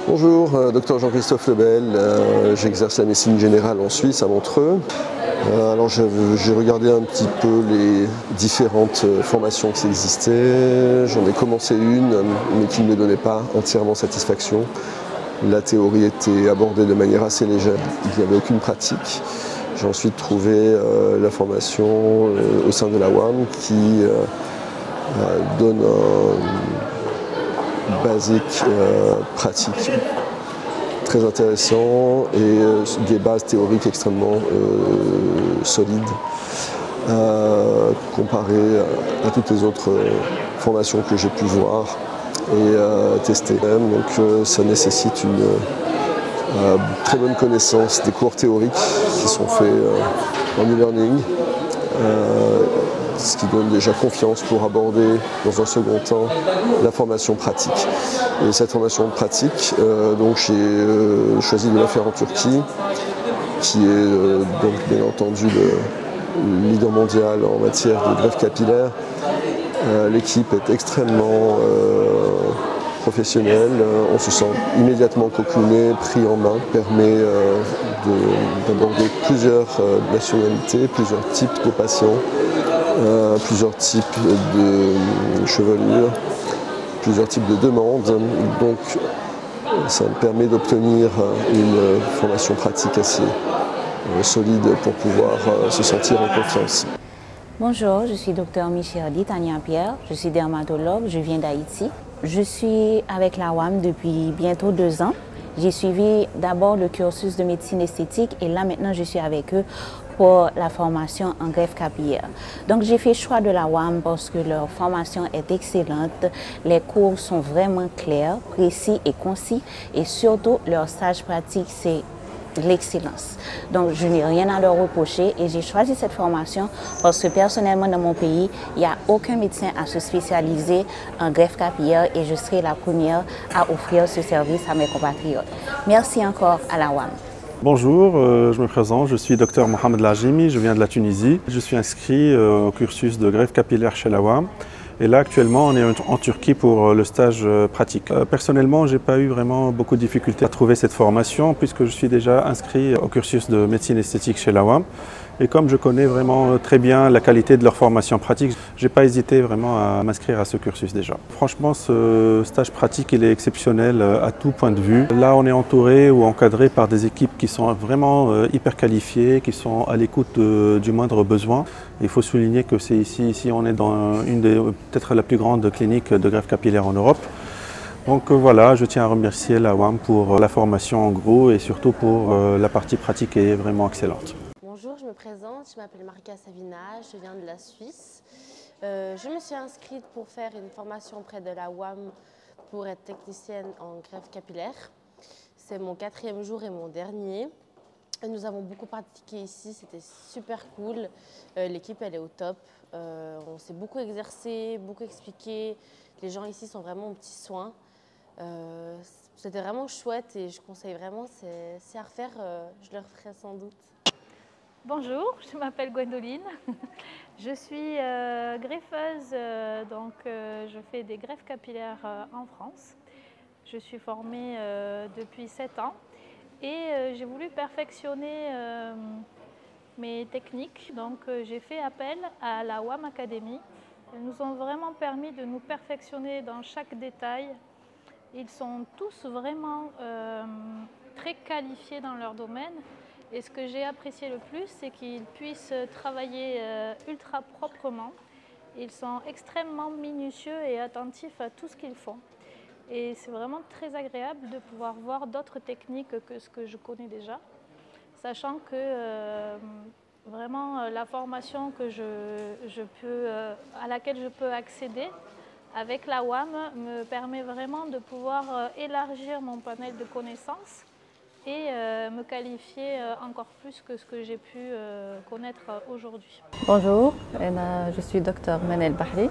Bonjour, docteur Jean-Christophe Lebel, j'exerce la médecine générale en Suisse, à Montreux. Alors j'ai regardé un petit peu les différentes formations qui existaient. J'en ai commencé une, mais qui ne me donnait pas entièrement satisfaction. La théorie était abordée de manière assez légère, il n'y avait aucune pratique. J'ai ensuite trouvé la formation au sein de la UAM qui donne un basique pratique très intéressant et des bases théoriques extrêmement solides comparées à toutes les autres formations que j'ai pu voir et tester. Donc ça nécessite une très bonne connaissance des cours théoriques qui sont faits en e-learning, ce qui donne déjà confiance pour aborder dans un second temps la formation pratique. Et cette formation pratique, donc j'ai choisi de la faire en Turquie, qui est donc bien entendu le leader mondial en matière de greffe capillaire. L'équipe est extrêmement professionnelle, on se sent immédiatement cocooné, pris en main, permet d'aborder plusieurs nationalités, plusieurs types de patients, plusieurs types de chevelures, plusieurs types de demandes. Donc ça me permet d'obtenir une formation pratique assez solide pour pouvoir se sentir en confiance. Bonjour, je suis Dr Michel Tania Pierre, je suis dermatologue, je viens d'Haïti. Je suis avec la UAM depuis bientôt 2 ans. J'ai suivi d'abord le cursus de médecine esthétique et là maintenant je suis avec eux pour la formation en greffe capillaire. Donc j'ai fait choix de la UAM parce que leur formation est excellente, les cours sont vraiment clairs, précis et concis et surtout leur stage pratique c'est l'excellence. Donc je n'ai rien à leur reprocher et j'ai choisi cette formation parce que personnellement dans mon pays, il n'y a aucun médecin à se spécialiser en greffe capillaire et je serai la première à offrir ce service à mes compatriotes. Merci encore à la UAM. Bonjour, je me présente, je suis Dr Mohamed Lajimi, je viens de la Tunisie. Je suis inscrit au cursus de greffe capillaire chez la UAM. Et là, actuellement, on est en Turquie pour le stage pratique. Personnellement, je n'ai pas eu vraiment beaucoup de difficultés à trouver cette formation puisque je suis déjà inscrit au cursus de médecine esthétique chez la UAM. Et comme je connais vraiment très bien la qualité de leur formation pratique, je n'ai pas hésité vraiment à m'inscrire à ce cursus déjà. Franchement, ce stage pratique, il est exceptionnel à tout point de vue. Là, on est entouré ou encadré par des équipes qui sont vraiment hyper qualifiées, qui sont à l'écoute du moindre besoin. Il faut souligner que c'est ici, on est dans une des peut-être la plus grande clinique de greffe capillaire en Europe. Donc voilà, je tiens à remercier la UAM pour la formation en gros et surtout pour la partie pratique qui est vraiment excellente. Bonjour, je me présente, je m'appelle Marika Savina, je viens de la Suisse. Je me suis inscrite pour faire une formation auprès de la UAM pour être technicienne en greffe capillaire. C'est mon 4e jour et mon dernier. Nous avons beaucoup pratiqué ici, c'était super cool. L'équipe elle est au top. On s'est beaucoup exercé, beaucoup expliqué. Les gens ici sont vraiment aux petits soins. C'était vraiment chouette et je conseille vraiment, c'est à refaire, je le referai sans doute. Bonjour, je m'appelle Gwendoline. Je suis greffeuse, donc je fais des greffes capillaires en France. Je suis formée depuis 7 ans. Et j'ai voulu perfectionner mes techniques, donc j'ai fait appel à la UAM Academy. Ils nous ont vraiment permis de nous perfectionner dans chaque détail. Ils sont tous vraiment très qualifiés dans leur domaine. Et ce que j'ai apprécié le plus, c'est qu'ils puissent travailler ultra proprement. Ils sont extrêmement minutieux et attentifs à tout ce qu'ils font. Et c'est vraiment très agréable de pouvoir voir d'autres techniques que ce que je connais déjà, sachant que vraiment la formation que à laquelle je peux accéder avec la UAM me permet vraiment de pouvoir élargir mon panel de connaissances et me qualifier encore plus que ce que j'ai pu connaître aujourd'hui. Bonjour, je suis Dr Manel Bahri.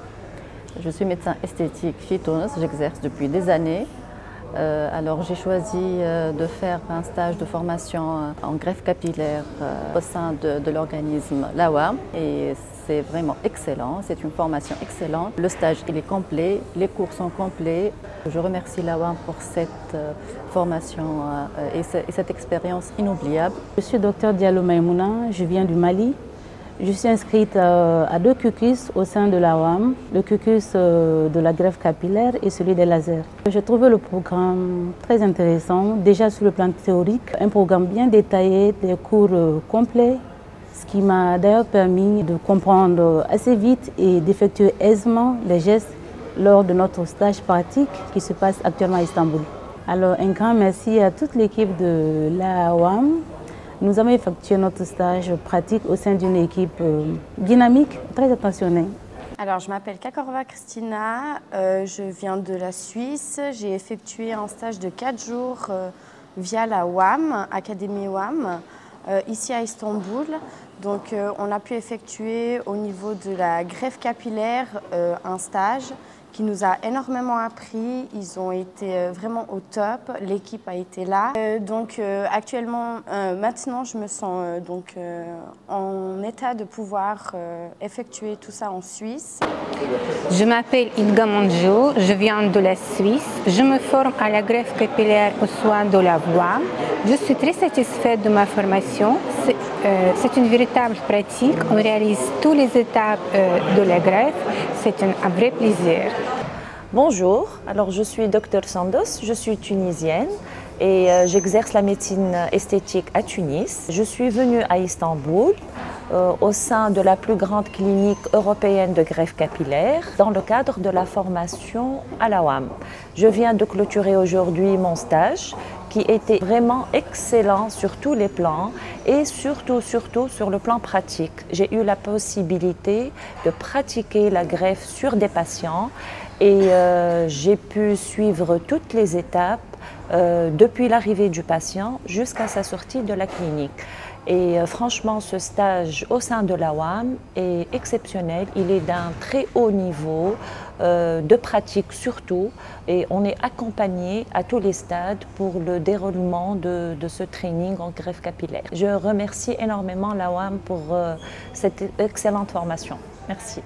Je suis médecin esthétique chez Tunis, j'exerce depuis des années. Alors j'ai choisi de faire un stage de formation en greffe capillaire au sein de l'organisme la UAM. Et c'est vraiment excellent, c'est une formation excellente. Le stage il est complet, les cours sont complets. Je remercie l'AWAM pour cette formation et cette expérience inoubliable. Je suis Dr Diallo Maïmouna, je viens du Mali. Je suis inscrite à 2 cursus au sein de l'AWAM, le cursus de la greffe capillaire et celui des lasers. J'ai trouvé le programme très intéressant, déjà sur le plan théorique, un programme bien détaillé, des cours complets, ce qui m'a d'ailleurs permis de comprendre assez vite et d'effectuer aisément les gestes lors de notre stage pratique qui se passe actuellement à Istanbul. Alors un grand merci à toute l'équipe de l'AWAM. Nous avons effectué notre stage pratique au sein d'une équipe dynamique, très attentionnée. Alors, je m'appelle Kakorova Kristina, je viens de la Suisse. J'ai effectué un stage de 4 jours via la WAM, Académie WAM, ici à Istanbul. Donc, on a pu effectuer au niveau de la greffe capillaire un stage qui nous a énormément appris. Ils ont été vraiment au top, l'équipe a été là. Actuellement, maintenant, je me sens en état de pouvoir effectuer tout ça en Suisse. Je m'appelle Ilga Monjo, je viens de la Suisse. Je me forme à la greffe capillaire aux soins de la voix. Je suis très satisfaite de ma formation. C'est une véritable pratique. On réalise toutes les étapes de la greffe. C'est un vrai plaisir. Bonjour, alors je suis Dr Sandos, je suis tunisienne et j'exerce la médecine esthétique à Tunis. Je suis venue à Istanbul au sein de la plus grande clinique européenne de greffe capillaire dans le cadre de la formation à la WAM. Je viens de clôturer aujourd'hui mon stage qui était vraiment excellent sur tous les plans et surtout sur le plan pratique. J'ai eu la possibilité de pratiquer la greffe sur des patients et j'ai pu suivre toutes les étapes depuis l'arrivée du patient jusqu'à sa sortie de la clinique. Et franchement, ce stage au sein de la WAM est exceptionnel. Il est d'un très haut niveau de pratique surtout. Et on est accompagné à tous les stades pour le déroulement de ce training en greffe capillaire. Je remercie énormément la WAM pour cette excellente formation. Merci.